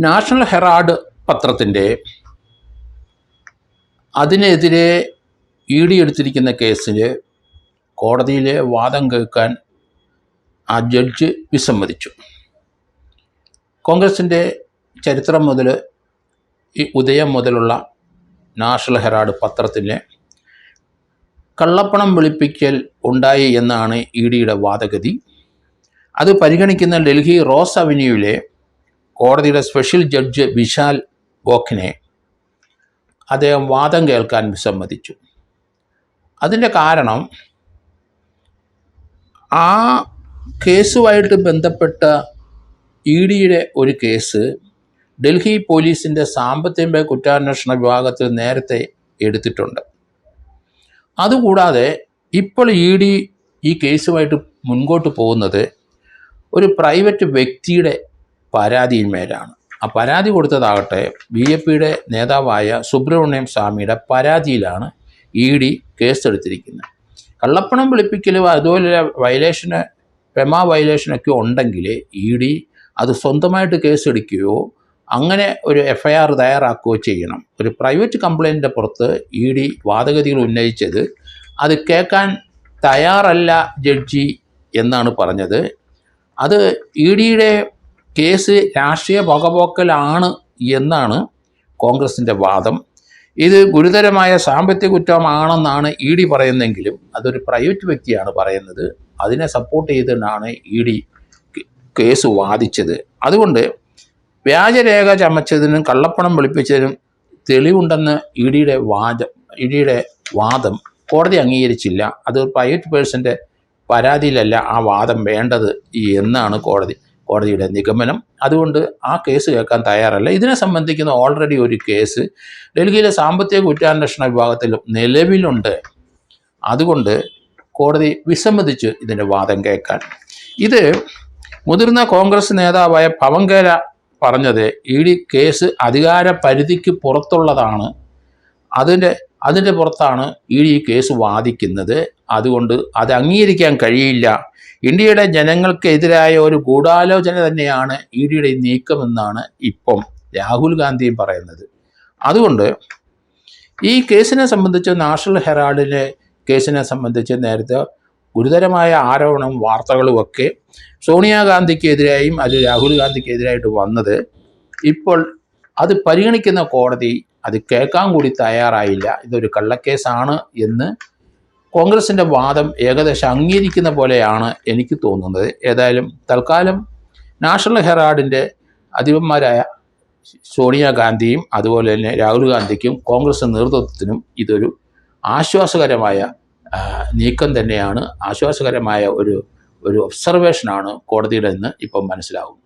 National Herald പത്രത്തിൻ്റെ അതിനെതിരെ ED. എടുത്തിരിക്കുന്ന കേസിൽ കോടതിയിലെ വാദം കേൾക്കാൻ ആ ജഡ്ജ് വിസമ്മതിച്ചു. കോൺഗ്രസിൻ്റെ ചരിത്രം മുതൽ ഈ ഉദയം മുതലുള്ള നാഷണൽ ഹെറാൾഡ് പത്രത്തിലെ കള്ളപ്പണം വെളുപ്പിക്കൽ ഉണ്ടായി എന്നാണ് ഇ.ഡിയുടെ വാദഗതി. അത് പരിഗണിക്കുന്ന ഡൽഹി റോസ് അവന്യൂവിലെ കോടതിയുടെ സ്പെഷ്യൽ ജഡ്ജ് വിശാൽ ഗോഖലെ അദ്ദേഹം വാദം കേൾക്കാൻ വിസമ്മതിച്ചു. അതിൻ്റെ കാരണം ആ കേസുമായിട്ട് ബന്ധപ്പെട്ട ഇ.ഡിയുടെ ഒരു കേസ് ഡൽഹി പോലീസിൻ്റെ സാമ്പത്തിക കുറ്റാന്വേഷണ വിഭാഗത്തിൽ നേരത്തെ എടുത്തിട്ടുണ്ട്. അതുകൂടാതെ ഇപ്പോൾ ഇ.ഡി ഈ കേസുമായിട്ട് മുൻപോട്ട് പോകുന്നത് ഒരു പ്രൈവറ്റ് വ്യക്തിയുടെ പരാതിയിന്മേലാണ്. ആ പരാതി കൊടുത്തതാകട്ടെ ബി.ജെ.പിയുടെ നേതാവായ സുബ്രഹ്മണ്യം സ്വാമിയുടെ പരാതിയിലാണ് ഇ.ഡി കേസെടുത്തിരിക്കുന്നത്. കള്ളപ്പണം വെളുപ്പിക്കലും അതുപോലെ വയലേഷന് പെമ വയലേഷനൊക്കെ ഉണ്ടെങ്കിൽ ഇ.ഡി അത് സ്വന്തമായിട്ട് കേസെടുക്കുകയോ അങ്ങനെ ഒരു എഫ്.ഐ.ആർ തയ്യാറാക്കുകയോ ചെയ്യണം. ഒരു പ്രൈവറ്റ് കംപ്ലയിൻറ്റിൻ്റെ പുറത്ത് ഇ.ഡി വാദഗതികൾ ഉന്നയിച്ചത് അത് കേൾക്കാൻ തയ്യാറല്ല ജഡ്ജി എന്നാണ് പറഞ്ഞത്. അത് ഇ.ഡിയുടെ കേസ് രാഷ്ട്രീയ വകപോക്കലാണ് എന്നാണ് കോൺഗ്രസിൻ്റെ വാദം. ഇത് ഗുരുതരമായ സാമ്പത്തിക കുറ്റമാണെന്നാണ് ഇ.ഡി പറയുന്നതെങ്കിലും അതൊരു പ്രൈവറ്റ് വ്യക്തിയാണ് പറയുന്നത്. അതിനെ സപ്പോർട്ട് ചെയ്തിട്ടാണ് ഇ.ഡി കേസ് വാദിച്ചത്. അതുകൊണ്ട് വ്യാജരേഖ ചമച്ചതിനും കള്ളപ്പണം വെളുപ്പിച്ചതിനും തെളിവുണ്ടെന്ന് ഇ.ഡിയുടെ വാദം കോടതി അംഗീകരിച്ചില്ല. അത് പ്രൈവറ്റ് പേഴ്സൻ്റെ പരാതിയിലല്ല ആ വാദം വേണ്ടത് എന്നാണ് കോടതിയുടെ നിഗമനം. അതുകൊണ്ട് ആ കേസ് കേൾക്കാൻ തയ്യാറല്ല. ഇതിനെ സംബന്ധിക്കുന്ന ഓൾറെഡി ഒരു കേസ് ഡൽഹിയിലെ സാമ്പത്തിക കുറ്റാന്വേഷണ വിഭാഗത്തിൽ നിലവിലുണ്ട്. അതുകൊണ്ട് കോടതി വിസമ്മതിച്ചു ഇതിൻ്റെ വാദം കേൾക്കാൻ. ഇത് മുതിർന്ന കോൺഗ്രസ് നേതാവായ പവൻ ഖേര പറഞ്ഞത് ഇ.ഡി കേസ് അധികാര പരിധിക്ക് പുറത്തുള്ളതാണ്. അതിൻ്റെ പുറത്താണ് ഇ.ഡി കേസ് വാദിക്കുന്നത്. അതുകൊണ്ട് അത് അംഗീകരിക്കാൻ കഴിയില്ല. ഇന്ത്യയുടെ ജനങ്ങൾക്കെതിരായ ഒരു ഗൂഢാലോചന തന്നെയാണ് ഇ.ഡിയുടെ നീക്കമെന്നാണ് ഇപ്പം രാഹുൽ ഗാന്ധിയും പറയുന്നത്. അതുകൊണ്ട് ഈ കേസിനെ സംബന്ധിച്ച് നാഷണൽ ഹെറാൾഡിലെ കേസിനെ സംബന്ധിച്ച് നേരത്തെ ഗുരുതരമായ ആരോപണം വാർത്തകളുമൊക്കെ സോണിയാഗാന്ധിക്കെതിരായും അത് രാഹുൽ ഗാന്ധിക്കെതിരായിട്ട് വന്നത് ഇപ്പോൾ അത് പരിഗണിക്കുന്ന കോടതി അത് കേൾക്കാൻ കൂടി തയ്യാറായില്ല. ഇതൊരു കള്ളക്കേസാണ് എന്ന് കോൺഗ്രസിൻ്റെ വാദം ഏകദേശം അംഗീകരിക്കുന്ന പോലെയാണ് എനിക്ക് തോന്നുന്നത്. ഏതായാലും തൽക്കാലം നാഷണൽ ഹെറാൾഡിൻ്റെ അധിപന്മാരായ സോണിയാഗാന്ധിയും അതുപോലെ തന്നെ രാഹുൽ ഗാന്ധിക്കും കോൺഗ്രസ് നേതൃത്വത്തിനും ഇതൊരു ആശ്വാസകരമായ നീക്കം തന്നെയാണ്. ആശ്വാസകരമായ ഒരു ഒബ്സർവേഷനാണ് കോടതിയുടെ എന്ന് ഇപ്പം മനസ്സിലാവും.